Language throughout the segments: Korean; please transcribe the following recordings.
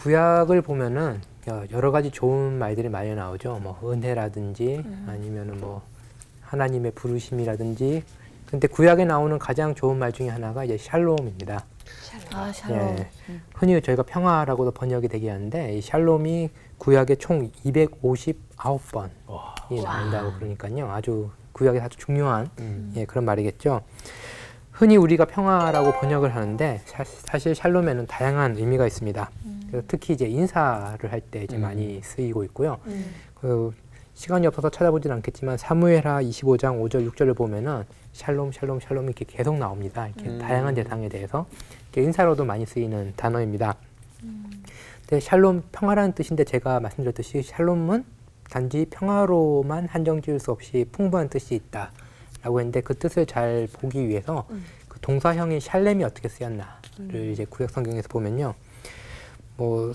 구약을 보면은 여러 가지 좋은 말들이 많이 나오죠. 뭐 은혜라든지 아니면은 뭐 하나님의 부르심이라든지. 근데 구약에 나오는 가장 좋은 말 중에 하나가 이제 샬롬입니다. 아, 샬롬. 예, 흔히 저희가 평화라고도 번역이 되게 하는데 이 샬롬이 구약에 총 259번이 나온다고 그러니까요. 아주 구약에 아주 중요한 예, 그런 말이겠죠. 흔히 우리가 평화라고 번역을 하는데 사실 샬롬에는 다양한 의미가 있습니다. 그래서 특히 이제 인사를 할 때 이제 많이 쓰이고 있고요. 그 시간이 없어서 찾아보진 않겠지만 사무엘하 25장 5절 6절을 보면은 샬롬 샬롬 샬롬 이렇게 계속 나옵니다. 이렇게 다양한 대상에 대해서 이렇게 인사로도 많이 쓰이는 단어입니다. 근데 샬롬 평화라는 뜻인데 제가 말씀드렸듯이 샬롬은 단지 평화로만 한정 지을 수 없이 풍부한 뜻이 있다라고 했는데 그 뜻을 잘 보기 위해서 그 동사형인 샬렘이 어떻게 쓰였나를 이제 구약 성경에서 보면요. 뭐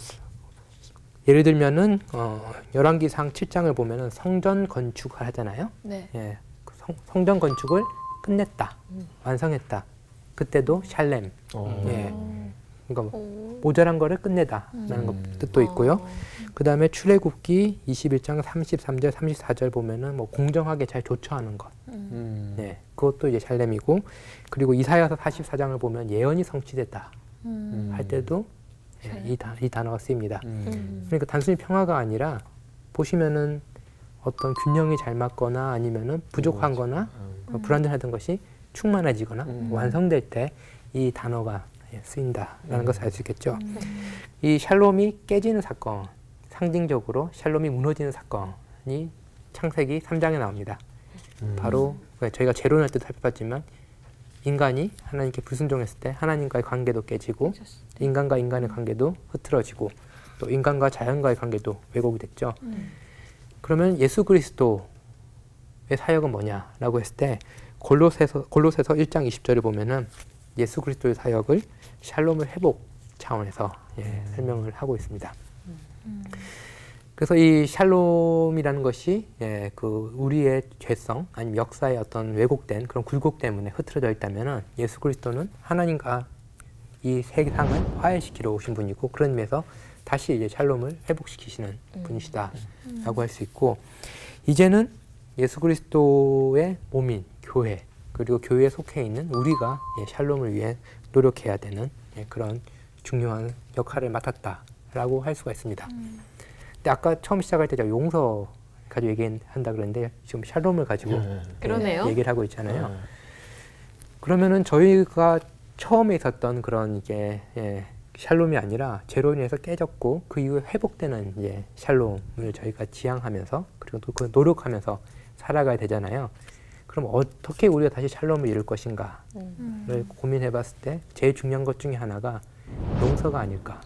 예를 들면은 열왕기상 7장을 보면은 성전 건축을 하잖아요. 네. 예, 그 성전 건축을 끝냈다, 완성했다. 그때도 샬렘. 예, 그러니까 뭐 모자란 거를 끝내다라는 거 뜻도 있고요. 그 다음에 출애굽기 21장 33절, 34절 보면은 뭐 공정하게 잘 조처하는 것. 예, 그것도 이제 샬렘이고, 그리고 이사야서 44장을 보면 예언이 성취됐다 할 때도 예, 이 단어가 쓰입니다. 그러니까 단순히 평화가 아니라 보시면은 어떤 균형이 잘 맞거나 아니면은 부족한 거나 불완전하던 것이 충만해지거나 완성될 때 이 단어가 쓰인다라는 것을 알 수 있겠죠. 이 샬롬이 깨지는 사건, 상징적으로 샬롬이 무너지는 사건이 창세기 3장에 나옵니다. 바로 저희가 재론할 때도 살펴봤지만 인간이 하나님께 불순종했을 때 하나님과의 관계도 깨지고 인간과 인간의 관계도 흐트러지고 또 인간과 자연과의 관계도 왜곡이 됐죠. 그러면 예수 그리스도의 사역은 뭐냐라고 했을 때 골로새서 1장 20절을 보면은 예수 그리스도의 사역을 샬롬을 회복 차원에서 설명을 하고 있습니다. 그래서 이 샬롬이라는 것이 그 우리의 죄성 아니면 역사의 어떤 왜곡된 그런 굴곡 때문에 흐트러져 있다면은 예수 그리스도는 하나님과 이 세상을 화해시키러 오신 분이고 그런 의미에서 다시 이제 샬롬을 회복시키시는 분이시다라고 할 수 있고, 이제는 예수 그리스도의 몸인 교회 그리고 교회에 속해 있는 우리가 샬롬을 위해 노력해야 되는 그런 중요한 역할을 맡았다라고 할 수가 있습니다. 근데 아까 처음 시작할 때 제가 용서 가지고 얘기한다 그랬는데 지금 샬롬을 가지고 그러네요. 얘기를 하고 있잖아요. 그러면은 저희가 처음에 있었던 그런 이게 샬롬이 아니라 죄로 인해서 깨졌고 그 이후에 회복되는 이제 샬롬을 저희가 지향하면서 그리고 또 그 노력하면서 살아가야 되잖아요. 그럼 어떻게 우리가 다시 샬롬을 이룰 것인가를 고민해봤을 때 제일 중요한 것 중에 하나가 용서가 아닐까.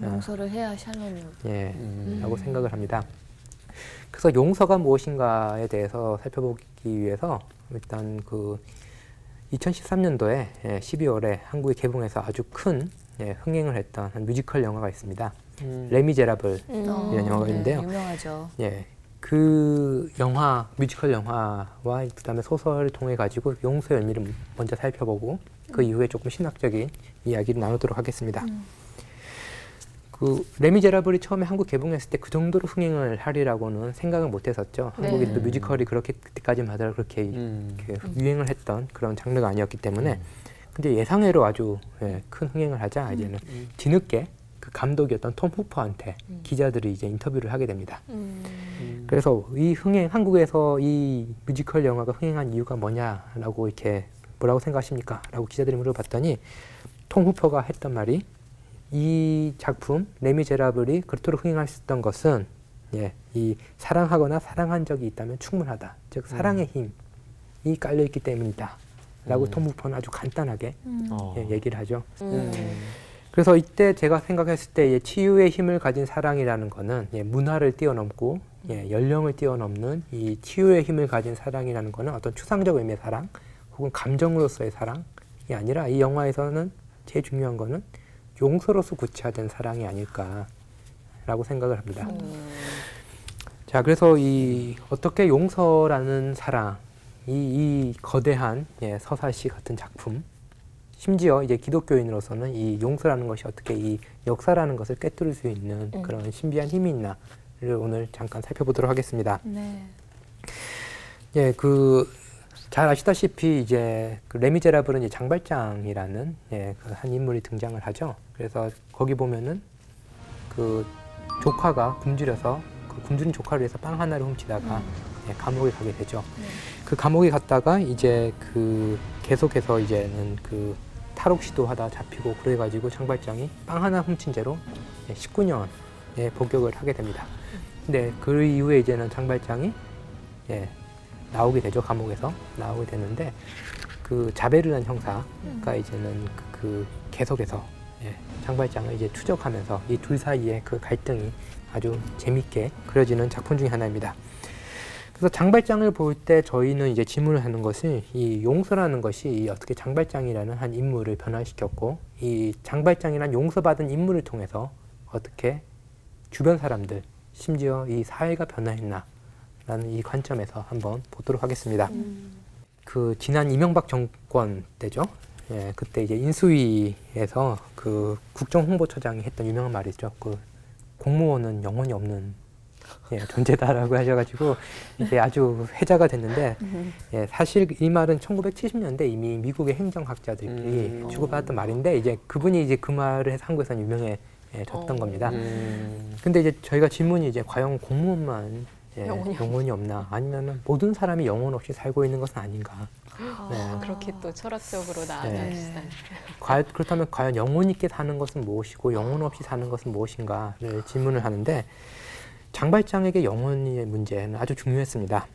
용서를 해야 샬롬이. 라고 생각을 합니다. 그래서 용서가 무엇인가에 대해서 살펴보기 위해서 일단 그 2013년도에 12월에 한국에 개봉해서 아주 큰 흥행을 했던 한 뮤지컬 영화가 있습니다. 레미제라블이라는 영화가 있는데요. 유명하죠. 그 영화, 뮤지컬 영화와 그다음에 소설을 통해 가지고 용서의 의미를 먼저 살펴보고 그 이후에 조금 신학적인 이야기를 나누도록 하겠습니다. 그 레미제라블이 처음에 한국 개봉했을 때 그 정도로 흥행을 하리라고는 생각을 못 했었죠. 한국에 또 뮤지컬이 그렇게 그때까지만 하더라도 그렇게 유행을 했던 그런 장르가 아니었기 때문에 근데 예상외로 아주 큰 흥행을 하자 이제는 뒤늦게 그 감독이었던 톰 후퍼한테 기자들이 이제 인터뷰를 하게 됩니다. 그래서 이 한국에서 이 뮤지컬 영화가 흥행한 이유가 뭐냐라고 이렇게 뭐라고 생각하십니까? 라고 기자들이 물어봤더니 톰 후퍼가 했던 말이 이 작품 레미제라블이 그토록 흥행할 수 있었던 것은 이 사랑하거나 사랑한 적이 있다면 충분하다. 즉 사랑의 힘이 깔려있기 때문이다. 라고 톰 후퍼는 아주 간단하게 얘기를 하죠. 그래서 이때 제가 생각했을 때 치유의 힘을 가진 사랑이라는 거는 문화를 뛰어넘고 연령을 뛰어넘는 이 치유의 힘을 가진 사랑이라는 거는 어떤 추상적 의미의 사랑 혹은 감정으로서의 사랑이 아니라 이 영화에서는 제일 중요한 거는 용서로서 구체화된 사랑이 아닐까라고 생각을 합니다. 자, 그래서 이 어떻게 용서라는 사랑, 이 거대한 서사시 같은 작품 심지어 이제 기독교인으로서는 이 용서라는 것이 어떻게 이 역사라는 것을 꿰뚫을 수 있는 그런 신비한 힘이 있나를 오늘 잠깐 살펴보도록 하겠습니다. 네. 예, 잘 아시다시피 이제 그 레미제라블은 이제 장발장이라는 한 인물이 등장을 하죠. 그래서 거기 보면은 그 조카가 굶주려서 그 굶주린 조카를 위해서 빵 하나를 훔치다가 감옥에 가게 되죠. 그 감옥에 갔다가 이제 계속해서 이제는 탈옥 시도하다 잡히고 그래가지고 장발장이 빵 하나 훔친 죄로 19년의 복역을 하게 됩니다. 근데 그 이후에 이제는 장발장이 나오게 되죠. 감옥에서 나오게 되는데 그 자베르라는 형사가 이제는 계속해서 장발장을 이제 추적하면서 이 둘 사이의 그 갈등이 아주 재밌게 그려지는 작품 중에 하나입니다. 그래서 장발장을 볼 때 저희는 이제 질문을 하는 것이 이 용서라는 것이 어떻게 장발장이라는 한 인물을 변화시켰고 이 장발장이란 용서받은 인물을 통해서 어떻게 주변 사람들 심지어 이 사회가 변화했나 라는 이 관점에서 한번 보도록 하겠습니다. 그 지난 이명박 정권 때죠. 그때 이제 인수위에서 그 국정홍보처장이 했던 유명한 말이 있죠. 그 공무원은 영혼이 없는 존재다라고 하셔가지고 이게 아주 회자가 됐는데 사실 이 말은 1970년대 이미 미국의 행정학자들끼리 주고받았던 말인데 이제 그분이 이제 그 말을 해서 한국에서는 유명해졌던 겁니다. 근데 이제 저희가 질문이 이제 과연 공무원만 영혼이 없나 아니면은 모든 사람이 영혼 없이 살고 있는 것은 아닌가. 그렇게 또 철학적으로 나아가시다니. 그렇다면 과연 영혼 있게 사는 것은 무엇이고 영혼 없이 사는 것은 무엇인가를 질문을 하는데 장발장에게 영혼의 문제는 아주 중요했습니다.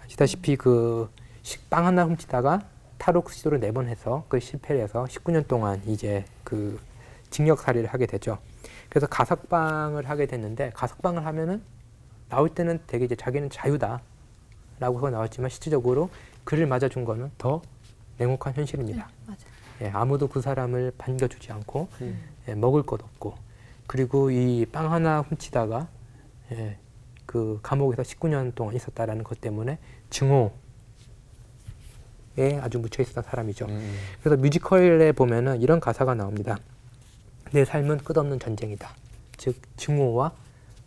아시다시피 빵 하나 훔치다가 탈옥 시도를 4번 해서 실패를 해서 19년 동안 이제 징역 살이를 하게 되죠. 그래서 가석방을 하게 됐는데 가석방을 하면은 나올 때는 되게 이제 자기는 자유다라고 하고 나왔지만 실질적으로 그를 맞아준 거는 더 냉혹한 현실입니다. 아무도 그 사람을 반겨주지 않고 먹을 것 없고 그리고 이 빵 하나 훔치다가 그 감옥에서 19년 동안 있었다라는 것 때문에 증오에 아주 묻혀 있었던 사람이죠. 그래서 뮤지컬에 보면은 이런 가사가 나옵니다. 내 삶은 끝없는 전쟁이다. 즉 증오와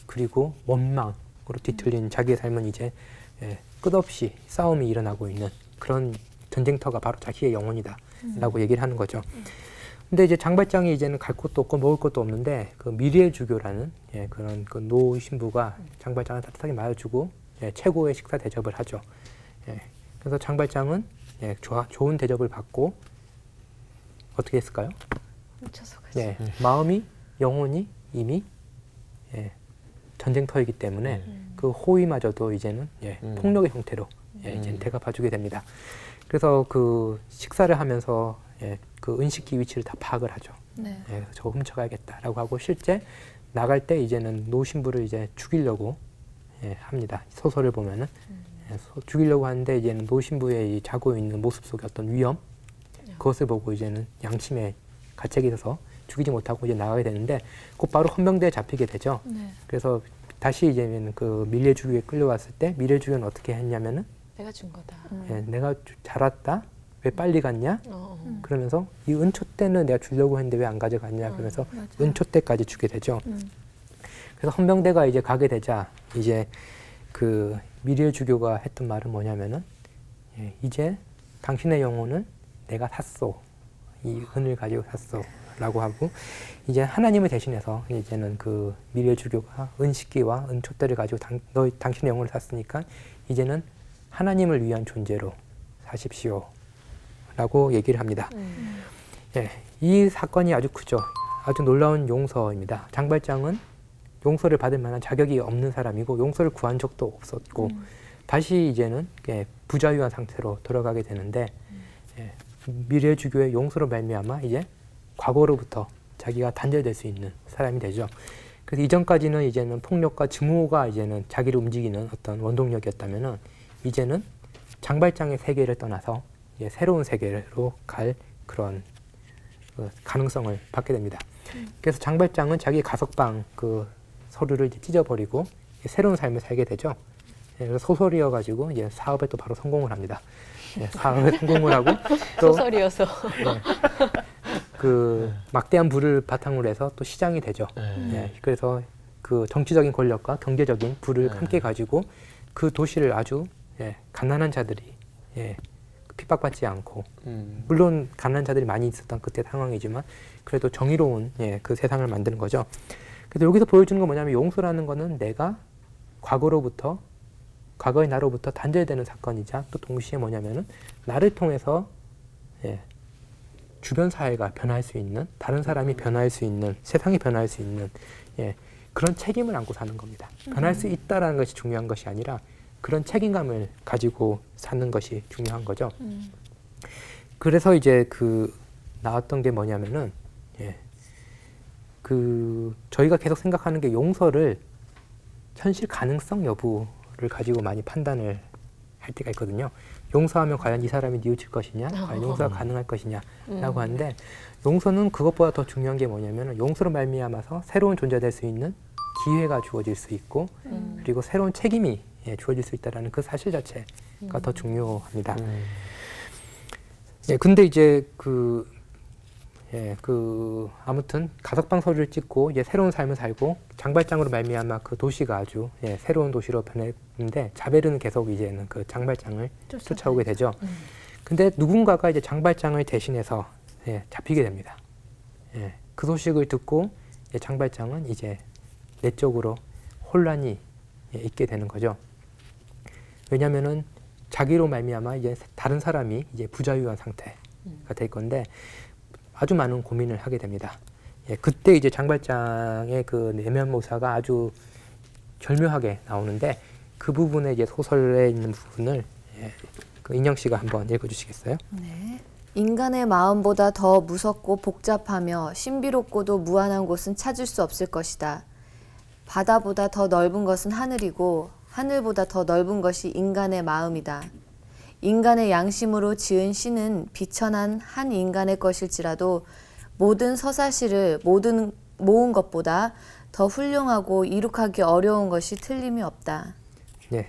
그리고 원망으로 뒤틀린 자기의 삶은 이제 끝없이 싸움이 일어나고 있는 그런 전쟁터가 바로 자기의 영혼이다 라고 얘기를 하는 거죠. 근데 이제 장발장이 이제는 갈 곳도 없고 먹을 것도 없는데 그 미리엘 주교라는 그런 노 신부가 장발장을 따뜻하게 맞아주고 최고의 식사 대접을 하죠. 그래서 장발장은 좋은 대접을 받고 어떻게 했을까요? 훔쳐서 가죠. 마음이 영혼이 이미 전쟁터이기 때문에 그 호의마저도 이제는 폭력의 형태로 이제 대갚아주게 됩니다. 그래서 그 식사를 하면서 그 은식기 위치를 다 파악을 하죠. 저거 훔쳐가야겠다라고 하고 실제 나갈 때 이제는 노 신부를 이제 죽이려고 합니다. 소설을 보면은 죽이려고 하는데 이제는 노 신부의 이 자고 있는 모습 속의 어떤 위험 그것을 보고 이제는 양심에 가책이 돼서 죽이지 못하고 이제 나가게 되는데 곧바로 헌병대에 잡히게 되죠. 그래서 다시 이제는 그 밀레 주교에 끌려왔을 때 밀레 주교는 어떻게 했냐면은 내가 준 거다. 내가 잘 왔다. 왜 빨리 갔냐? 그러면서 이 은초 때는 내가 주려고 했는데 왜 안 가져갔냐? 그러면서 은초 때까지 주게 되죠. 그래서 헌병대가 이제 가게 되자 이제 그 미리엘 주교가 했던 말은 뭐냐면은 이제 당신의 영혼은 내가 샀소. 이 은을 가지고 샀소. 라고 하고 이제 하나님을 대신해서 이제는 그 미리엘 주교가 은식기와 은촛대를 가지고 당신의 영혼을 샀으니까 이제는 하나님을 위한 존재로 사십시오. 라고 얘기를 합니다. 이 사건이 아주 크죠. 아주 놀라운 용서입니다. 장발장은 용서를 받을 만한 자격이 없는 사람이고 용서를 구한 적도 없었고 다시 이제는 부자유한 상태로 돌아가게 되는데 미리엘 주교의 용서로 말미암아 이제 과거로부터 자기가 단절될 수 있는 사람이 되죠. 그래서 이전까지는 이제는 폭력과 증오가 이제는 자기를 움직이는 어떤 원동력이었다면은 이제는 장발장의 세계를 떠나서 이제 새로운 세계로 갈 그런 가능성을 받게 됩니다. 그래서 장발장은 자기 가석방 그 서류를 이제 찢어버리고 새로운 삶을 살게 되죠. 예, 그래서 소설이어가지고 이제 사업에 또 바로 성공을 합니다. 예, 사업에 성공을 하고 또 소설이어서 예, 그 막대한 부를 바탕으로 해서 또 시장이 되죠. 예, 그래서 그 정치적인 권력과 경제적인 부를 함께 가지고 그 도시를 아주 예, 가난한 자들이 예, 핍박받지 않고 물론 가난한 자들이 많이 있었던 그때 상황이지만 그래도 정의로운 예, 그 세상을 만드는 거죠. 그래서 여기서 보여주는 건 뭐냐면 용서라는 거는 내가 과거의 나로부터 단절되는 사건이자 또 동시에 뭐냐면은 나를 통해서 예, 주변 사회가 변화할 수 있는 다른 사람이 변화할 수 있는 세상이 변화할 수 있는 예, 그런 책임을 안고 사는 겁니다. 변할 수 있다라는 것이 중요한 것이 아니라 그런 책임감을 가지고 사는 것이 중요한 거죠. 그래서 이제 그 나왔던 게 뭐냐면은 예, 그 저희가 계속 생각하는 게 용서를 현실 가능성 여부를 가지고 많이 판단을 할 때가 있거든요. 용서하면 과연 이 사람이 뉘우칠 것이냐, 과연 용서가 가능할 것이냐라고 하는데 용서는 그것보다 더 중요한 게 뭐냐면 용서로 말미암아서 새로운 존재가 될 수 있는 기회가 주어질 수 있고 그리고 새로운 책임이 예, 주어질 수 있다는 그 사실 자체가 더 중요합니다. 예, 근데 이제 아무튼 가석방서를 찍고 이제 새로운 삶을 살고 장발장으로 말미암아 그 도시가 아주 예, 새로운 도시로 변했는데 자베르는 계속 이제는 그 장발장을 쫓아오게 되죠. 근데 누군가가 이제 장발장을 대신해서 예, 잡히게 됩니다. 예, 그 소식을 듣고 예, 장발장은 이제 내적으로 혼란이 예, 있게 되는 거죠. 왜냐하면은 자기로 말미암아 이제 다른 사람이 이제 부자유한 상태가 될 건데 아주 많은 고민을 하게 됩니다. 예, 그때 이제 장발장의 그 내면 모사가 아주 절묘하게 나오는데 그 부분에 이제 소설에 있는 부분을 예, 그 인영 씨가 한번 읽어주시겠어요? 네. 인간의 마음보다 더 무섭고 복잡하며 신비롭고도 무한한 곳은 찾을 수 없을 것이다. 바다보다 더 넓은 것은 하늘이고 하늘보다 더 넓은 것이 인간의 마음이다. 인간의 양심으로 지은 시는 비천한 한 인간의 것일지라도 모든 서사시를 모은 것보다 더 훌륭하고 이룩하기 어려운 것이 틀림이 없다. 네,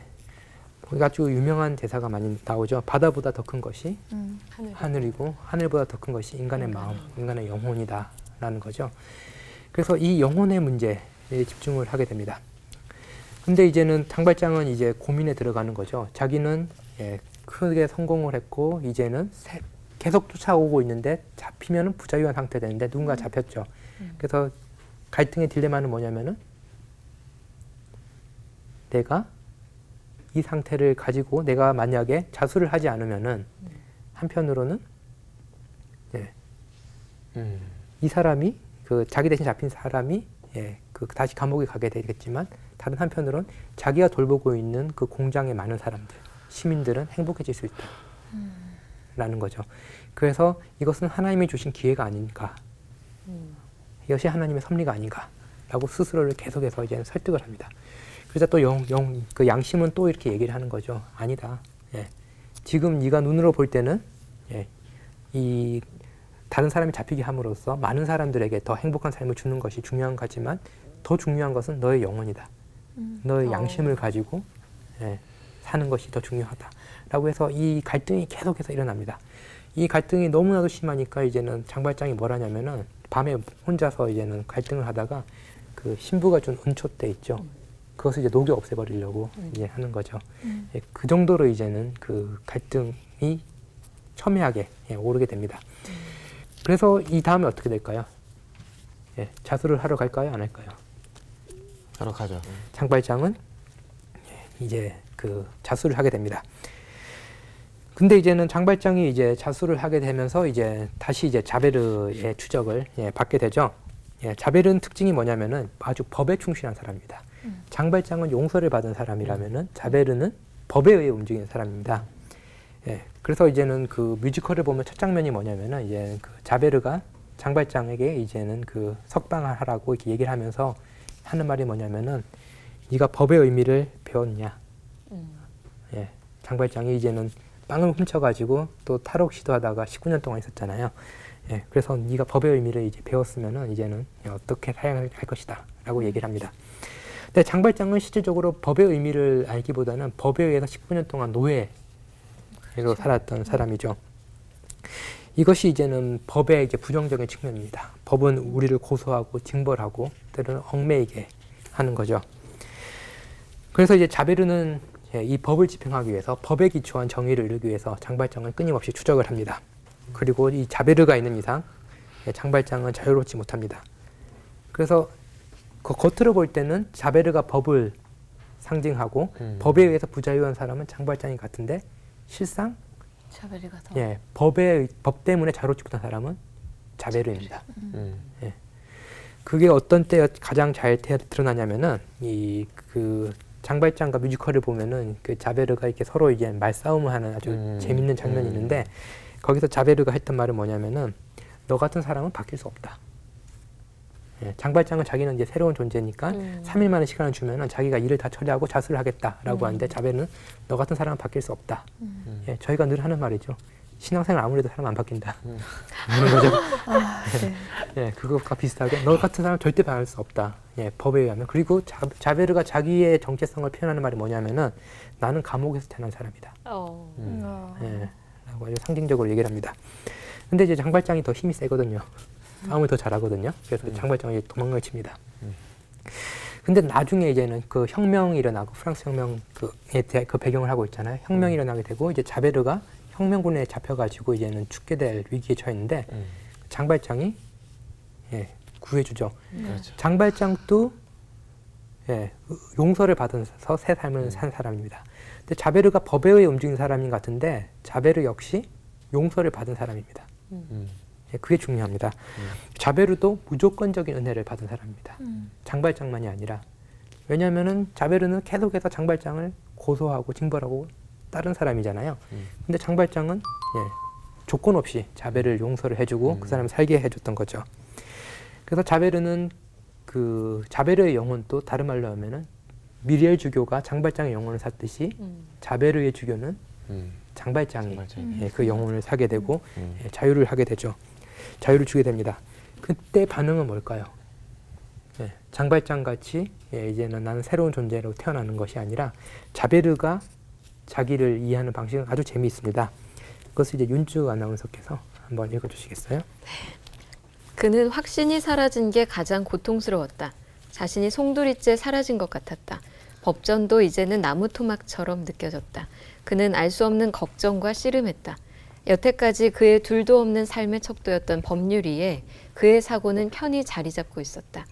거기 아주 유명한 대사가 많이 나오죠. 바다보다 더 큰 것이 하늘이고 하늘보다 더 큰 것이 인간의 마음, 인간의 영혼이다라는 거죠. 그래서 이 영혼의 문제에 집중을 하게 됩니다. 근데 이제는 장발장은 이제 고민에 들어가는 거죠. 자기는 예, 크게 성공을 했고 이제는 계속 쫓아오고 있는데 잡히면은 부자유한 상태 되는데 누군가 잡혔죠. 그래서 갈등의 딜레마는 뭐냐면은 내가 이 상태를 가지고 내가 만약에 자수를 하지 않으면은 한편으로는 예, 이 사람이 그 자기 대신 잡힌 사람이 예, 그 다시 감옥에 가게 되겠지만 다른 한편으로는 자기가 돌보고 있는 그 공장의 많은 사람들 시민들은 행복해질 수 있다라는 거죠. 그래서 이것은 하나님이 주신 기회가 아닌가, 이것이 하나님의 섭리가 아닌가라고 스스로를 계속해서 이제 설득을 합니다. 그래서 또 그 양심은 또 이렇게 얘기를 하는 거죠. 아니다. 예. 지금 네가 눈으로 볼 때는 예, 이 다른 사람이 잡히게 함으로써 많은 사람들에게 더 행복한 삶을 주는 것이 중요한 거지만 더 중요한 것은 너의 영혼이다. 너의 양심을 가지고 예, 사는 것이 더 중요하다라고 해서 이 갈등이 계속해서 일어납니다. 이 갈등이 너무나도 심하니까 이제는 장발장이 뭘 하냐면은 밤에 혼자서 이제는 갈등을 하다가 그 신부가 준 은촛대 있죠. 그것을 이제 녹여 없애버리려고 이제 하는 거죠. 예, 그 정도로 이제는 그 갈등이 첨예하게 예, 오르게 됩니다. 그래서 이 다음에 어떻게 될까요? 예, 자수를 하러 갈까요? 안 할까요? 하러 가죠. 장발장은 이제 그 자수를 하게 됩니다. 근데 이제는 장발장이 이제 자수를 하게 되면서 이제 다시 이제 자베르의 추적을 예, 받게 되죠. 예, 자베르는 특징이 뭐냐면은 아주 법에 충실한 사람입니다. 장발장은 용서를 받은 사람이라면은 자베르는 법에 의해 움직이는 사람입니다. 예, 그래서 이제는 그 뮤지컬을 보면 첫 장면이 뭐냐면은 이제 그 자베르가 장발장에게 이제는 그 석방하라고 이렇게 얘기를 하면서 하는 말이 뭐냐면은 네가 법의 의미를 배웠냐? 예, 장발장이 이제는 빵을 훔쳐가지고 또 탈옥 시도하다가 19년 동안 있었잖아요. 예, 그래서 네가 법의 의미를 이제 배웠으면은 이제는 어떻게 사용할 것이다라고 얘기를 합니다. 근데 장발장은 실질적으로 법의 의미를 알기보다는 법에 의해서 19년 동안 노예로 살았던 사람이죠. 이것이 이제는 법의 이제 부정적인 측면입니다. 법은 우리를 고소하고 징벌하고 때로는 얽매이게 하는 거죠. 그래서 이제 자베르는 이 법을 집행하기 위해서 법에 기초한 정의를 이루기 위해서 장발장은 끊임없이 추적을 합니다. 그리고 이 자베르가 있는 이상 장발장은 자유롭지 못합니다. 그래서 그 겉으로 볼 때는 자베르가 법을 상징하고 법에 의해서 부자유한 사람은 장발장이 같은데 실상 자베르가 더. 법 때문에 자유롭지 못한 사람은 자베르입니다. 그게 어떤 때 가장 잘 드러나냐면은 그 장발장과 뮤지컬을 보면은 그 자베르가 이렇게 서로 이제 말싸움을 하는 아주 재밌는 장면이 있는데 거기서 자베르가 했던 말은 뭐냐면은 너 같은 사람은 바뀔 수 없다. 장발장은 자기는 이제 새로운 존재니까 3일만의 시간을 주면은 자기가 일을 다 처리하고 자수를 하겠다라고 하는데 자베르는 너 같은 사람은 바뀔 수 없다. 저희가 늘 하는 말이죠. 신앙생활 아무래도 사람 안 바뀐다. 하는 거죠. 그것과 비슷하게 너 같은 사람은 절대 바뀔 수 없다. 법에 의하면. 그리고 자베르가 자기의 정체성을 표현하는 말이 뭐냐면은 나는 감옥에서 태어난 사람이다. 라고 아주 상징적으로 얘기를 합니다. 근데 이제 장발장이 더 힘이 세거든요. 싸움을 더 잘하거든요. 그래서 장발장이 도망을 칩니다. 근데 나중에 이제는 그 혁명이 일어나고 프랑스 혁명 그 배경을 하고 있잖아요. 혁명이 일어나게 되고 이제 자베르가 혁명군에 잡혀가지고 이제는 죽게 될 위기에 처했는데 장발장이 구해주죠. 그렇죠. 장발장도 용서를 받아서 새 삶을 산 사람입니다. 근데 자베르가 법에 의해 움직이는 사람인 것 같은데 자베르 역시 용서를 받은 사람입니다. 그게 중요합니다. 자베르도 무조건적인 은혜를 받은 사람입니다. 장발장만이 아니라. 왜냐하면은 자베르는 계속해서 장발장을 고소하고 징벌하고 다른 사람이잖아요. 근데 장발장은 조건 없이 자베르를 용서를 해주고 그 사람을 살게 해줬던 거죠. 그래서 자베르는 그 자베르의 영혼도 다른 말로 하면은 미리엘 주교가 장발장의 영혼을 샀듯이 자베르의 주교는 장발장이 그 영혼을 사게 되고 자유를 하게 되죠. 자유를 주게 됩니다. 그때 반응은 뭘까요? 장발장 같이 이제는 나는 새로운 존재로 태어나는 것이 아니라 자베르가 자기를 이해하는 방식은 아주 재미있습니다. 그것을 이제 윤주 아나운서께서 한번 읽어주시겠어요? 그는 확신이 사라진 게 가장 고통스러웠다. 자신이 송두리째 사라진 것 같았다. 법전도 이제는 나무 토막처럼 느껴졌다. 그는 알 수 없는 걱정과 씨름했다. 여태까지 그의 둘도 없는 삶의 척도였던 법률 위에 그의 사고는 편히 자리 잡고 있었다.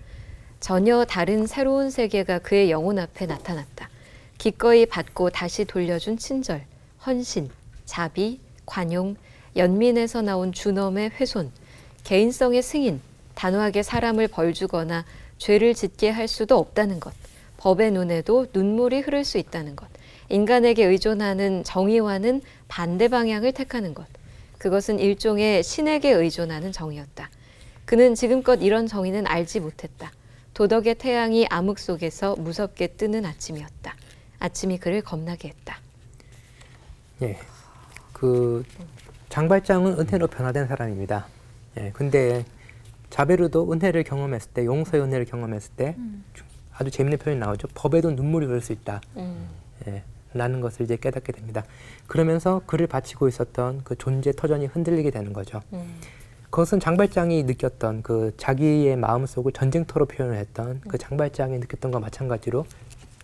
전혀 다른 새로운 세계가 그의 영혼 앞에 나타났다. 기꺼이 받고 다시 돌려준 친절, 헌신, 자비, 관용, 연민에서 나온 준엄의 훼손, 개인성의 승인, 단호하게 사람을 벌주거나 죄를 짓게 할 수도 없다는 것, 법의 눈에도 눈물이 흐를 수 있다는 것, 인간에게 의존하는 정의와는 반대 방향을 택하는 것, 그것은 일종의 신에게 의존하는 정의였다. 그는 지금껏 이런 정의는 알지 못했다. 도덕의 태양이 암흑 속에서 무섭게 뜨는 아침이었다. 아침이 그를 겁나게 했다. 그 장발장은 은혜로 변화된 사람입니다. 근데 자베르도 은혜를 경험했을 때, 용서의 은혜를 경험했을 때 아주 재밌는 표현이 나오죠. 법에도 눈물이 흐를 수 있다. 라는 것을 이제 깨닫게 됩니다. 그러면서 그를 바치고 있었던 그 존재 터전이 흔들리게 되는 거죠. 그것은 장발장이 느꼈던 그 자기의 마음속을 전쟁터로 표현을 했던 그 장발장이 느꼈던 것과 마찬가지로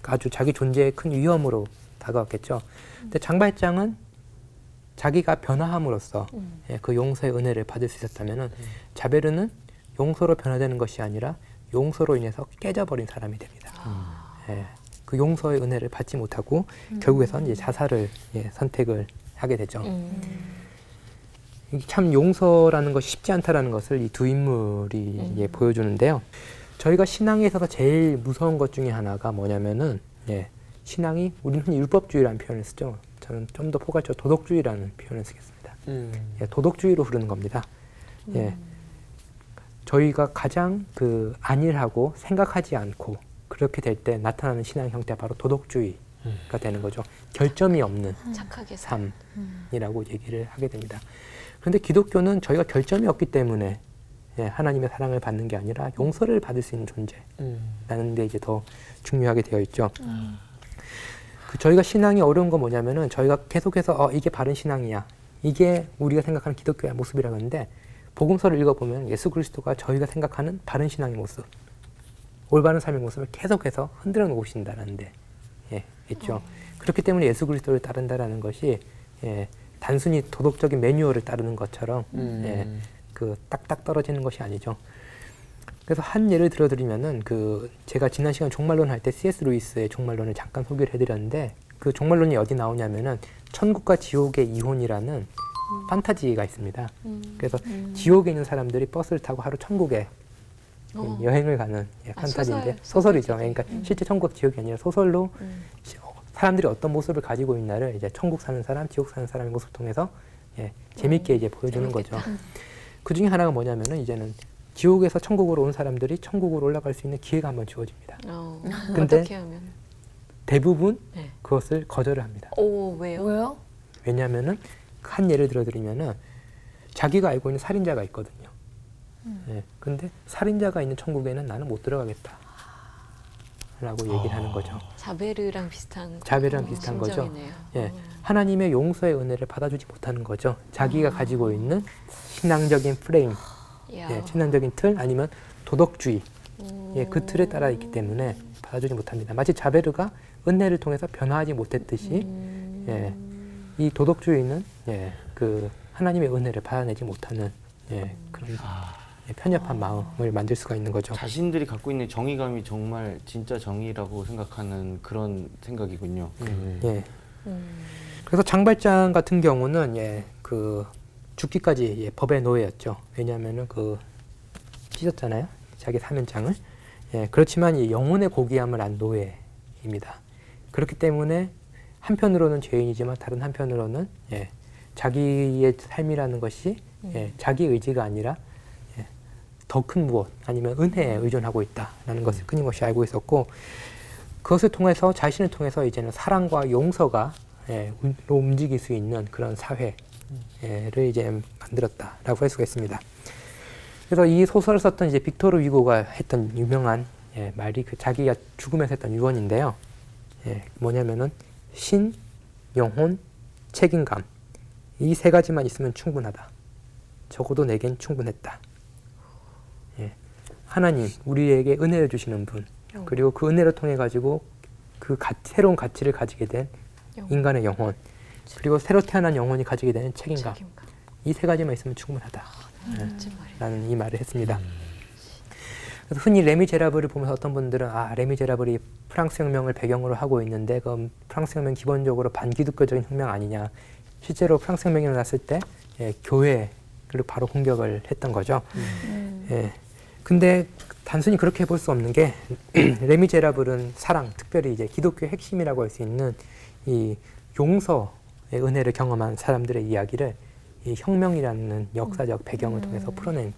아주 자기 존재의 큰 위험으로 다가왔겠죠. 근데 장발장은 자기가 변화함으로써 그 용서의 은혜를 받을 수 있었다면은 자베르는 용서로 변화되는 것이 아니라 용서로 인해서 깨져버린 사람이 됩니다. 그 용서의 은혜를 받지 못하고 결국에선 이제 자살을 선택을 하게 되죠. 참 용서라는 것이 쉽지 않다라는 것을 이 두 인물이 보여주는데요. 저희가 신앙에 있어서 제일 무서운 것 중에 하나가 뭐냐면은 신앙이 우리는 흔히 율법주의라는 표현을 쓰죠. 저는 좀 더 포괄적으로 도덕주의라는 표현을 쓰겠습니다. 도덕주의로 흐르는 겁니다. 저희가 가장 그 안일하고 생각하지 않고 그렇게 될 때 나타나는 신앙 형태가 바로 도덕주의가 되는 거죠. 결점이 없는 착하게 삶이라고 얘기를 하게 됩니다. 그런데 기독교는 저희가 결점이 없기 때문에 예, 하나님의 사랑을 받는 게 아니라 용서를 받을 수 있는 존재라는 데 이제 더 중요하게 되어 있죠. 그 저희가 신앙이 어려운 건 뭐냐면은 저희가 계속해서 이게 바른 신앙이야. 이게 우리가 생각하는 기독교의 모습이라고 하는데 복음서를 읽어보면 예수 그리스도가 저희가 생각하는 바른 신앙의 모습, 올바른 삶의 모습을 계속해서 흔들어 놓으신다는 데 예, 있죠. 그렇기 때문에 예수 그리스도를 따른다라는 것이 예, 단순히 도덕적인 매뉴얼을 따르는 것처럼 예, 그 딱딱 떨어지는 것이 아니죠. 그래서 한 예를 들어드리면은 그 제가 지난 시간 종말론 할 때 C.S. 루이스의 종말론을 잠깐 소개를 해드렸는데 그 종말론이 어디 나오냐면은 천국과 지옥의 이혼이라는 판타지가 있습니다. 그래서 지옥에 있는 사람들이 버스를 타고 하루 천국에 여행을 가는 예, 판타지인데 소설이죠. 그러니까 실제 천국 지옥이 아니라 소설로 사람들이 어떤 모습을 가지고 있나를 이제 천국 사는 사람, 지옥 사는 사람의 모습을 통해서 예, 재밌게 이제 보여주는 거죠. 그 중에 하나가 뭐냐면은 이제는 지옥에서 천국으로 온 사람들이 천국으로 올라갈 수 있는 기회가 한번 주어집니다. 근데 어떻게 하면? 대부분 네. 그것을 거절을 합니다. 오, 왜요? 왜요? 왜냐하면은 한 예를 들어드리면은 자기가 알고 있는 살인자가 있거든요. 예, 근데 살인자가 있는 천국에는 나는 못 들어가겠다. 라고 얘기를 하는 거죠. 자베르랑 비슷한 자베르랑 비슷한 거죠. 심정이네요. 예, 하나님의 용서의 은혜를 받아주지 못하는 거죠. 자기가 가지고 있는 신앙적인 프레임, 야. 예, 신앙적인 틀 아니면 도덕주의, 예, 그 틀에 따라 있기 때문에 받아주지 못합니다. 마치 자베르가 은혜를 통해서 변화하지 못했듯이 예, 이 도덕주의는 예, 그 하나님의 은혜를 받아내지 못하는 예, 그런 예, 편협한 마음을 만들 수가 있는 거죠. 자신들이 갖고 있는 정의감이 정말 진짜 정의라고 생각하는 그런 생각이군요. 예. 그래서 장발장 같은 경우는 예, 그 죽기까지 예, 법의 노예였죠. 왜냐하면은 그 찢었잖아요, 자기 사면장을. 예, 그렇지만 이 영혼의 고귀함을 안 노예입니다. 그렇기 때문에 한편으로는 죄인이지만 다른 한편으로는 예, 자기의 삶이라는 것이 예, 자기 의지가 아니라 더 큰 무엇 아니면 은혜에 의존하고 있다라는 것을 끊임없이 알고 있었고 그것을 통해서 자신을 통해서 이제는 사랑과 용서가 예, 움직일 수 있는 그런 사회를 이제 만들었다라고 할 수가 있습니다. 그래서 이 소설을 썼던 이제 빅토르 위고가 했던 유명한 예, 말이 그 자기가 죽으면서 했던 유언인데요. 예, 뭐냐면은 신, 영혼, 책임감 이 세 가지만 있으면 충분하다. 적어도 내겐 충분했다. 예, 하나님, 우리에게 은혜를 주시는 분, 그리고 그 은혜를 통해 가지고 그 새로운 가치를 가지게 된 인간의 영혼, 그리고 새로 태어난 영혼이 가지게 되는 책임감. 이 세 가지만 있으면 충분하다. 라는 이 말을 했습니다. 그래서 흔히 레미제라블을 보면서 어떤 분들은 레미제라블이 프랑스 혁명을 배경으로 하고 있는데 그럼 프랑스 혁명 기본적으로 반기독교적인 혁명 아니냐. 실제로 프랑스 혁명이 일어났을 때 예, 교회를 바로 공격을 했던 거죠. 예. 근데 단순히 그렇게 볼 수 없는 게 레미제라블은 사랑, 특별히 이제 기독교의 핵심이라고 할 수 있는 이 용서의 은혜를 경험한 사람들의 이야기를 이 혁명이라는 역사적 배경을 통해서 풀어낸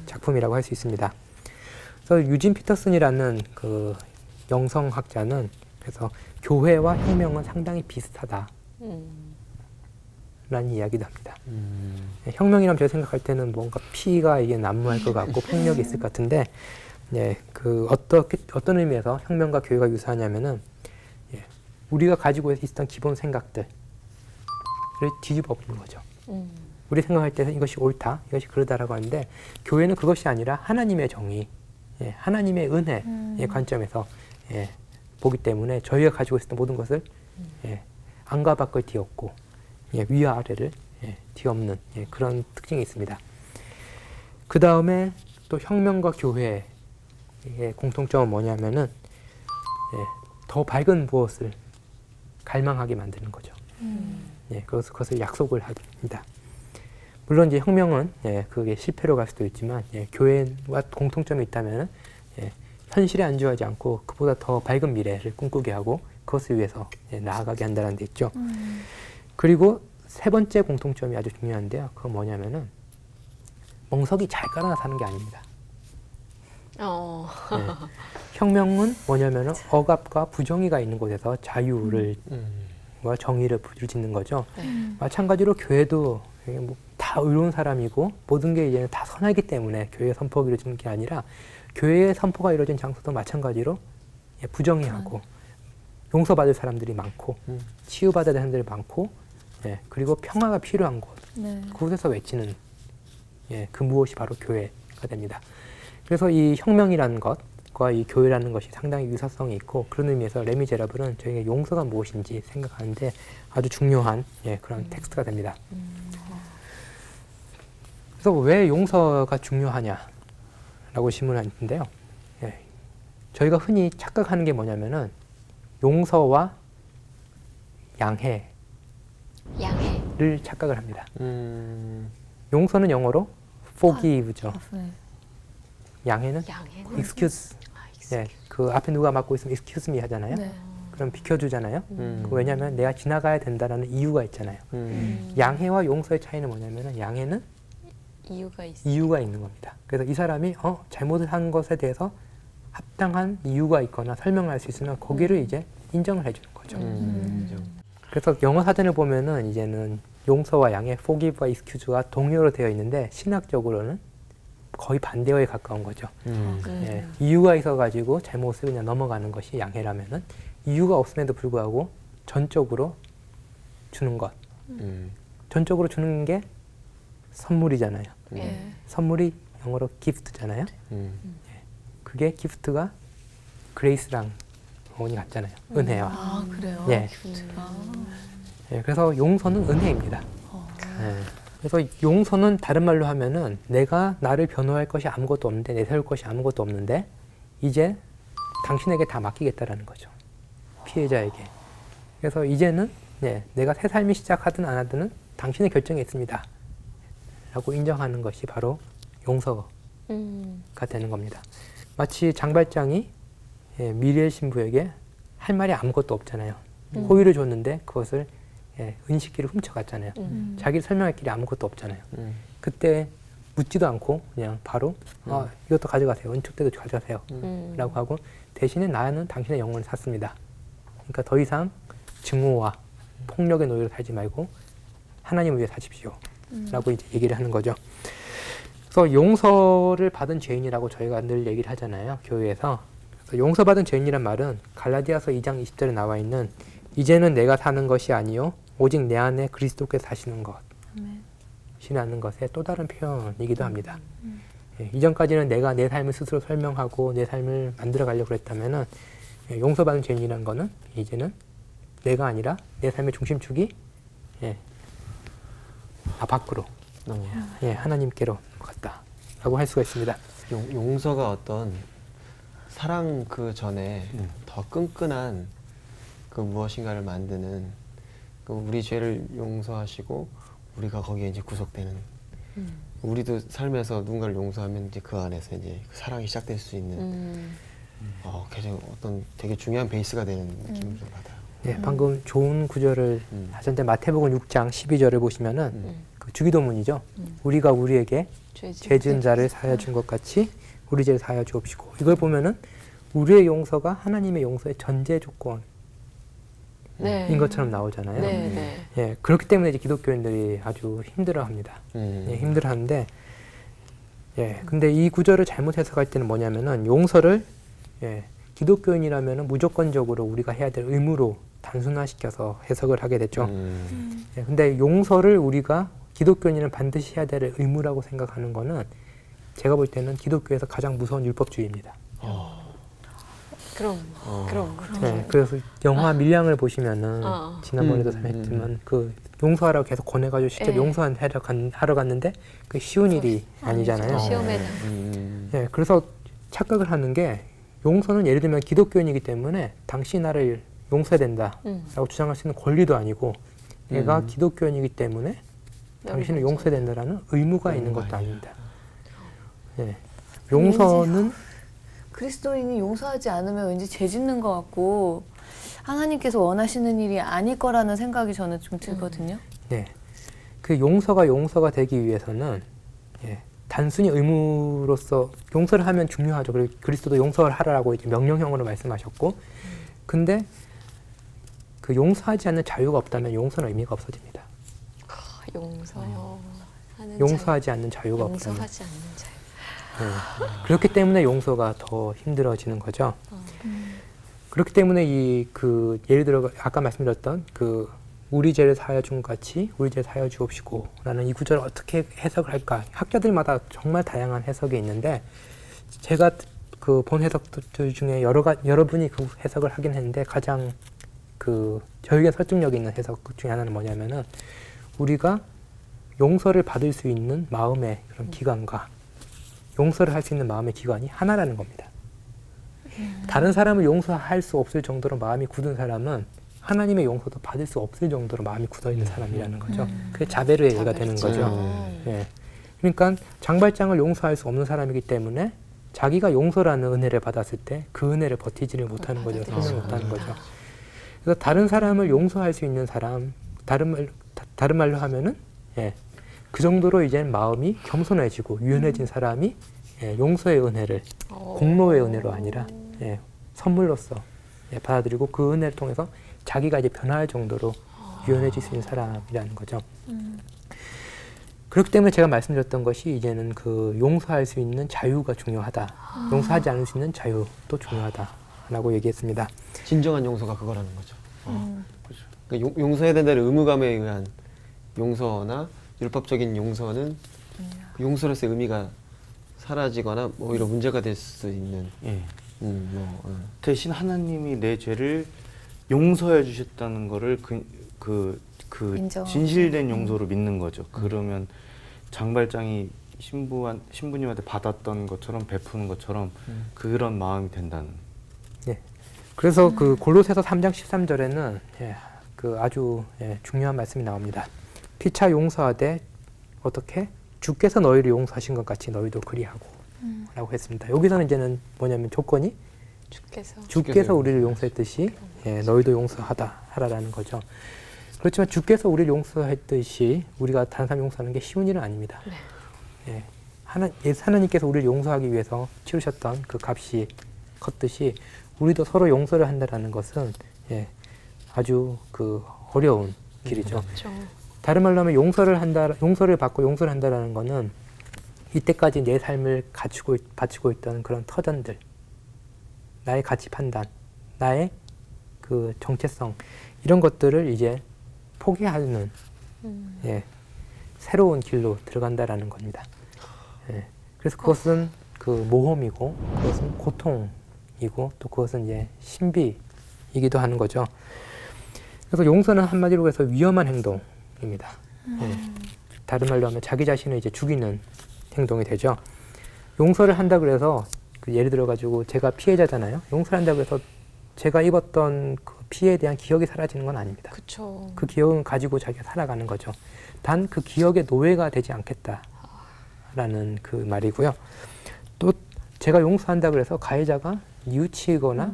작품이라고 할 수 있습니다. 그래서 유진 피터슨이라는 그 영성학자는 그래서 교회와 혁명은 상당히 비슷하다. 라는 이야기도 합니다. 혁명이라면 제가 생각할 때는 뭔가 피가 이게 난무할 것 같고 폭력이 있을 것 같은데, 예, 그 어떤 의미에서 혁명과 교회가 유사하냐면은 예, 우리가 가지고 있었던 기본 생각들을 뒤집어 보는 거죠. 우리 생각할 때는 이것이 옳다, 이것이 그러다라고 하는데 교회는 그것이 아니라 하나님의 정의, 예, 하나님의 은혜의 관점에서 예, 보기 때문에 저희가 가지고 있었던 모든 것을 예, 안과 밖을 뒤엎고 예, 위와 아래를 예, 뒤엎는 예, 그런 특징이 있습니다. 그 다음에 또 혁명과 교회의 공통점은 뭐냐면은 예, 더 밝은 무엇을 갈망하게 만드는 거죠. 예, 그것을 약속을 합니다. 물론 이제 혁명은 예, 그게 실패로 갈 수도 있지만 예, 교회와 공통점이 있다면은 예, 현실에 안주하지 않고 그보다 더 밝은 미래를 꿈꾸게 하고 그것을 위해서 예, 나아가게 한다는 데 있죠. 그리고 세 번째 공통점이 아주 중요한데요. 그건 뭐냐면은 멍석이 잘 깔아나 사는 게 아닙니다. 네. 혁명은 뭐냐면은 억압과 부정의가 있는 곳에서 자유를 와 정의를 부르짖는 거죠. 마찬가지로 교회도 다 다 의로운 사람이고 모든 게 이제는 다 선하기 때문에 교회 선포가 이루어지는 게 아니라 교회의 선포가 이루어진 장소도 마찬가지로 예, 부정의하고 용서받을 사람들이 많고 치유받아야 될 사람들이 많고 예, 그리고 평화가 필요한 곳 네. 그곳에서 외치는 예, 그 무엇이 바로 교회가 됩니다. 그래서 이 혁명이라는 것과 이 교회라는 것이 상당히 유사성이 있고 그런 의미에서 레미제라블은 저희가 용서가 무엇인지 생각하는데 아주 중요한 예, 그런 텍스트가 됩니다. 그래서 왜 용서가 중요하냐라고 질문을 했는데요. 예, 저희가 흔히 착각하는 게 뭐냐면은 용서와 양해를 양해. 착각을 합니다. 용서는 영어로 forgive죠. 네. 양해는 양해는 excuse. 아, 예, 그 앞에 누가 맡고 있으면 excuse me 하잖아요. 네. 그럼 비켜주잖아요. 왜냐하면 내가 지나가야 된다라는 이유가 있잖아요. 양해와 용서의 차이는 뭐냐면은 양해는 이유가 있어. 이유가 있는 겁니다. 그래서 이 사람이 잘못한 것에 대해서 합당한 이유가 있거나 설명할 수 있으면 거기를 이제 인정을 해주는 거죠. 그래서 영어 사전을 보면은 이제는 용서와 양해, forgive와 excuse가 동의어로 되어 있는데 신학적으로는 거의 반대어에 가까운 거죠. 예, 이유가 있어가지고 잘못을 그냥 넘어가는 것이 양해라면은 이유가 없음에도 불구하고 전적으로 주는 것. 전적으로 주는 게 선물이잖아요. 예. 선물이 영어로 gift잖아요. 그게 gift가 grace랑 어원이 같잖아요. 은혜와. 아 그래요? 예. 예, 그래서 용서는 은혜입니다. 예, 그래서 용서는 다른 말로 하면은 내가 나를 변호할 것이 아무것도 없는데 내세울 것이 아무것도 없는데 이제 당신에게 다 맡기겠다라는 거죠. 피해자에게. 그래서 이제는 예, 내가 새 삶이 시작하든 안 하든 당신의 결정에 있습니다. 라고 인정하는 것이 바로 용서가 되는 겁니다. 마치 장발장이 예, 미리엘 신부에게 할 말이 아무것도 없잖아요. 호의를 줬는데 그것을 예, 은식기를 훔쳐갔잖아요. 자기 설명할 길이 아무것도 없잖아요. 그때 묻지도 않고 그냥 바로 이것도 가져가세요. 은축대도 가져가세요. 라고 하고 대신에 나는 당신의 영혼을 샀습니다. 그러니까 더 이상 증오와 폭력의 노예로 살지 말고 하나님을 위해 사십시오. 라고 이제 얘기를 하는 거죠. 그래서 용서를 받은 죄인이라고 저희가 늘 얘기를 하잖아요. 교회에서. 그래서 용서받은 죄인이란 말은 갈라디아서 2장 20절에 나와 있는 이제는 내가 사는 것이 아니요 오직 내 안에 그리스도께서 사시는 것이라는 것의 또 다른 표현이기도 합니다. 예, 이전까지는 내가 내 삶을 스스로 설명하고 내 삶을 만들어 가려고 그랬다면은 예, 용서받은 죄인이라는 거는 이제는 내가 아니라 내 삶의 중심축이 예, 밖으로 예, 하나님께로 갔다라고 할 수가 있습니다. 용서가 어떤 사랑 그 전에 더 끈끈한 그 무엇인가를 만드는 그 우리 죄를 용서하시고 우리가 거기에 이제 구속되는 우리도 삶에서 누군가를 용서하면 이제 그 안에서 이제 그 사랑이 시작될 수 있는 굉장히 어떤 되게 중요한 베이스가 되는 느낌을 좀 받아요. 예, 방금 좋은 구절을 하셨는데 마태복음 6장 12절을 보시면은 그 주기도문이죠. 우리가 우리에게 죄 지은 자를 사하여 준 것 같이 우리 죄를 사하여 주옵시고 이걸 보면은 우리의 용서가 하나님의 용서의 전제 조건인 네. 것처럼 나오잖아요. 네, 네. 예, 그렇기 때문에 이제 기독교인들이 아주 힘들어합니다. 예, 힘들어하는데, 예, 근데 이 구절을 잘못 해석할 때는 뭐냐면은 용서를 예, 기독교인이라면은 무조건적으로 우리가 해야 될 의무로 단순화시켜서 해석을 하게 됐죠. 예, 근데 용서를 우리가 기독교인은 반드시 해야 될 의무라고 생각하는 거는 제가 볼 때는 기독교에서 가장 무서운 율법주의입니다. 그럼. 네, 그래서 영화 밀양을 보시면은 지난번에도 했지만 그 용서하라고 계속 권해가지고 실제 네. 용서하러 갔는데 그 쉬운 일이 아니잖아요. 시험에 네, 그래서 착각을 하는 게 용서는 예를 들면 기독교인이기 때문에 당신이 나를 용서해야 된다라고 주장할 수 있는 권리도 아니고 내가 기독교인이기 때문에 당신을 용서해야 된다라는 의무가 있는 것도 아닙니다. 네, 용서는 그리스도인이 용서하지 않으면 왠지 죄 짓는 것 같고 하나님께서 원하시는 일이 아닐 거라는 생각이 저는 좀 들거든요. 네, 그 용서가 되기 위해서는 예, 단순히 의무로서 용서를 하면 중요하죠. 그리고 그리스도도 용서를 하라고 이제 명령형으로 말씀하셨고, 근데 그 용서하지 않는 자유가 없다면 용서는 의미가 없어집니다. 용서. 하는 용서하지 않는 자유가 없다는. 용서하지 않는 자유. 그렇기 때문에 용서가 더 힘들어지는 거죠. 그렇기 때문에 예를 들어 아까 말씀드렸던 우리 죄를 사하여 준 같이 우리 죄를 사하여 주옵시고라는 이 구절을 어떻게 해석을 할까? 학자들마다 정말 다양한 해석이 있는데 제가 본 해석들 중에 여러분이 그 해석을 하긴 했는데 가장 저에게 설득력 있는 해석 중에 하나는 뭐냐면은 우리가 용서를 받을 수 있는 마음의 그런 기관과 용서를 할 수 있는 마음의 기관이 하나라는 겁니다. 다른 사람을 용서할 수 없을 정도로 마음이 굳은 사람은 하나님의 용서도 받을 수 없을 정도로 마음이 굳어있는 사람이라는 거죠. 그게 자베르의 예가 되는 거죠. 예. 그러니까 장발장을 용서할 수 없는 사람이기 때문에 자기가 용서라는 은혜를 받았을 때 그 은혜를 버티지를 못하는 거죠. 설명 못하는 거죠. 그래서 다른 사람을 용서할 수 있는 사람, 다른 말로 하면은 그 정도로 이제 마음이 겸손해지고 유연해진 사람이 용서의 은혜를 공로의 은혜로 아니라 선물로서 받아들이고 그 은혜를 통해서 자기가 이제 변화할 정도로 유연해질 수 있는 사람이라는 거죠. 그렇기 때문에 제가 말씀드렸던 것이 이제는 용서할 수 있는 자유가 중요하다. 용서하지 않을 수 있는 자유도 중요하다라고 얘기했습니다. 진정한 용서가 그거라는 거죠. 그러니까 용서해야 된다는 의무감에 의한 용서나 율법적인 용서는 그 용서로서의 의미가 사라지거나 오히려 문제가 될 수 있는. 대신 하나님이 내 죄를 용서해 주셨다는 거를 진실된 용서로 믿는 거죠. 그러면 장발장이 신부님한테 받았던 것처럼 베푸는 것처럼 그런 마음이 된다는. 그래서 골로새서 3장 13절에는 아주 중요한 말씀이 나옵니다. 피차 용서하되 어떻게 주께서 너희를 용서하신 것 같이 너희도 그리하고 라고 했습니다. 여기서는 이제는 뭐냐면 조건이 주께서 우리를 용서했듯이 너희도 하라라는 거죠. 그렇지만 주께서 우리를 용서했듯이 우리가 다른 사람 용서하는 게 쉬운 일은 아닙니다. 하나님께서 우리를 용서하기 위해서 치르셨던 그 값이 컸듯이 우리도 서로 용서를 한다라는 것은 아주 어려운 길이죠. 그렇죠. 다른 말로 하면 용서를 받고 용서를 한다라는 거는 이때까지 내 삶을 바치고 있던 그런 터전들, 나의 가치 판단, 나의 정체성 이런 것들을 이제 포기하는 새로운 길로 들어간다라는 겁니다. 그래서 그것은 모험이고 그것은 고통이고 또 그것은 이제 신비이기도 하는 거죠. 그래서 용서는 한마디로 해서 위험한 행동입니다. 다른 말로 하면 자기 자신을 이제 죽이는 행동이 되죠. 용서를 한다 그래서 예를 들어 가지고 제가 피해자잖아요. 용서를 한다 그래서 제가 입었던 그 피해에 대한 기억이 사라지는 건 아닙니다. 그쵸. 그 기억은 가지고 자기가 살아가는 거죠. 단 그 기억의 노예가 되지 않겠다라는 그 말이고요. 또 제가 용서한다 그래서 가해자가 뉘우치거나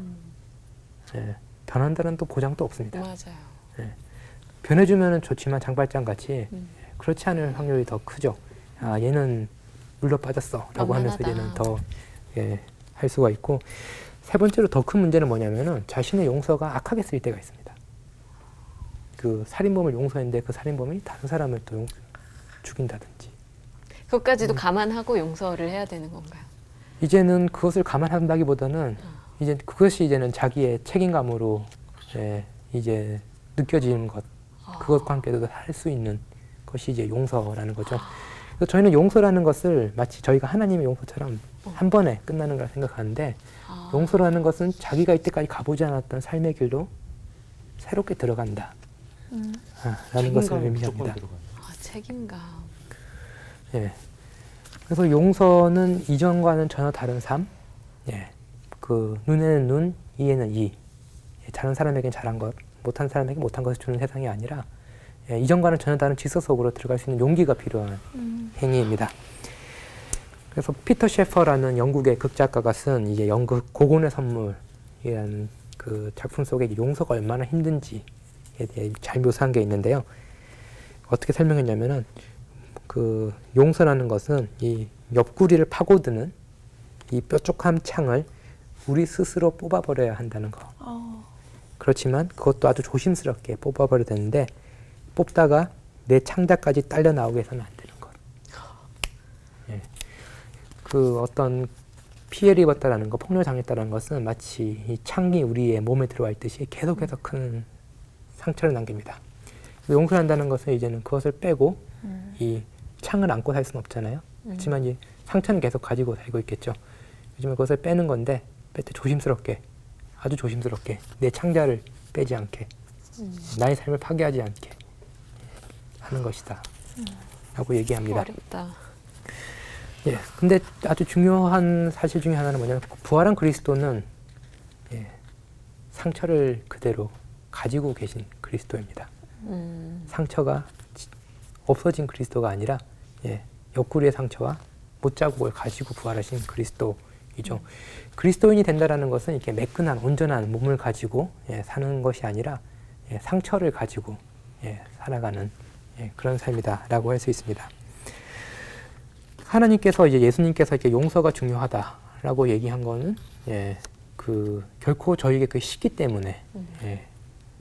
변한다는 또 보장도 없습니다. 맞아요. 변해주면 좋지만 장발장 같이 그렇지 않을 확률이 더 크죠. 얘는 물러 빠졌어 라고 하면서 얘는 더 할 수가 있고, 세 번째로 더 큰 문제는 뭐냐면은 자신의 용서가 악하게 쓰일 때가 있습니다. 그 살인범을 용서했는데 그 살인범이 다른 사람을 또 죽인다든지. 그것까지도 감안하고 용서를 해야 되는 건가요? 이제는 그것을 감안한다기보다는 그것이 이제는 자기의 책임감으로 이제 느껴지는 것, 그것과 함께도 할 수 있는 것이 이제 용서라는 거죠. 그래서 저희는 용서라는 것을 마치 저희가 하나님의 용서처럼 한 번에 끝나는 걸 생각하는데, 용서라는 것은 자기가 이때까지 가보지 않았던 삶의 길로 새롭게 들어간다 라는 것을 의미합니다. 책임감. 그래서 용서는 이전과는 전혀 다른 삶, 그 눈에는 눈, 이에는 이, 잘한 사람에게는 잘한 것, 못한 사람에게 못한 것을 주는 세상이 아니라 이전과는 전혀 다른 질서 속으로 들어갈 수 있는 용기가 필요한 행위입니다. 그래서 피터 셰퍼라는 영국의 극작가가 쓴 이제 연극 고곤의 선물이라는 그 작품 속에 용서가 얼마나 힘든지에 대해 잘 묘사한 게 있는데요. 어떻게 설명했냐면은 그 용서라는 것은 이 옆구리를 파고드는 이 뾰족한 창을 우리 스스로 뽑아버려야 한다는 거. 그렇지만 그것도 아주 조심스럽게 뽑아버려야 되는데, 뽑다가 내 창자까지 딸려 나오게 해서는 안 되는 것. 그 어떤 피해를 입었다라는 거, 폭력을 당했다는 것은 마치 이 창이 우리의 몸에 들어와 있듯이 계속해서 큰 상처를 남깁니다. 용서한다는 것은 이제는 그것을 빼고 이 창을 안고 살 수는 없잖아요. 그렇지만 이제 상처는 계속 가지고 살고 있겠죠. 요즘에 그것을 빼는 건데 뺄 때 조심스럽게, 아주 조심스럽게 내 창자를 빼지 않게, 나의 삶을 파괴하지 않게 하는 것이다 라고 얘기합니다. 어렵다. 예, 근데 아주 중요한 사실 중에 하나는 뭐냐면 부활한 그리스도는 상처를 그대로 가지고 계신 그리스도입니다. 상처가 없어진 그리스도가 아니라 옆구리의 상처와 못자국을 가지고 부활하신 그리스도이죠. 그리스도인이 된다라는 것은 이렇게 매끈한 온전한 몸을 가지고 사는 것이 아니라 상처를 가지고 살아가는 그런 삶이다라고 할 수 있습니다. 하나님께서 이제 예수님께서 이렇게 용서가 중요하다라고 얘기한 거는 그 결코 저에게 그 시기 때문에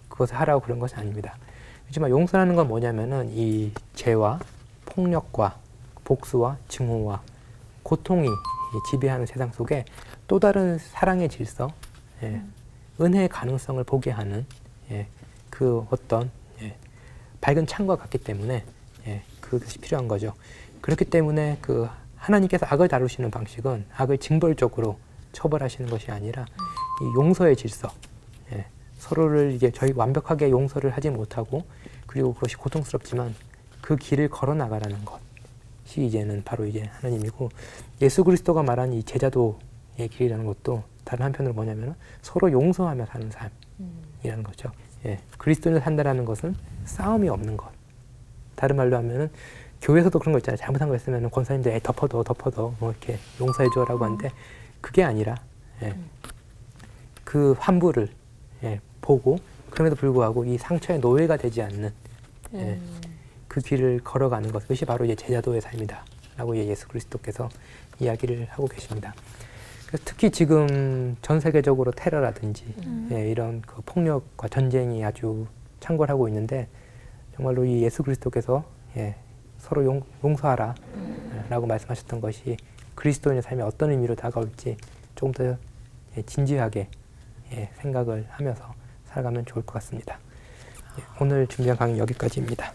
그것을 하라고 그런 것이 아닙니다. 하지만 용서라는 건 뭐냐면은 이 죄와 폭력과 복수와 증오와 고통이 지배하는 세상 속에 또 다른 사랑의 질서, 은혜의 가능성을 보게 하는 그 어떤 밝은 창과 같기 때문에 그것이 필요한 거죠. 그렇기 때문에 그 하나님께서 악을 다루시는 방식은 악을 징벌적으로 처벌하시는 것이 아니라 이 용서의 질서, 서로를 이제 저희 완벽하게 용서를 하지 못하고 그리고 그것이 고통스럽지만 그 길을 걸어 나가라는 것이 이제는 바로 이제 하나님이고, 예수 그리스도가 말한 이 제자도의 길이라는 것도 다른 한편으로 뭐냐면 서로 용서하며 사는 삶이라는 거죠. 그리스도인을 산다라는 것은 싸움이 없는 것. 다른 말로 하면은 교회에서도 그런 거 있잖아요. 잘못한 거 있으면 권사님들 덮어둬 뭐 이렇게 용서해줘라고 하는데 그게 아니라 그 환부를 보고 그럼에도 불구하고 이 상처의 노예가 되지 않는 그 길을 걸어가는 것, 그것이 바로 이제 제자도의 삶이다라고 예수 그리스도께서 이야기를 하고 계십니다. 그래서 특히 지금 전 세계적으로 테러라든지 이런 그 폭력과 전쟁이 아주 창궐하고 있는데 정말로 이 예수 그리스도께서 서로 용서하라 라고 말씀하셨던 것이 그리스도인의 삶에 어떤 의미로 다가올지 조금 더 진지하게 생각을 하면서 살아가면 좋을 것 같습니다. 오늘 준비한 강의 여기까지입니다.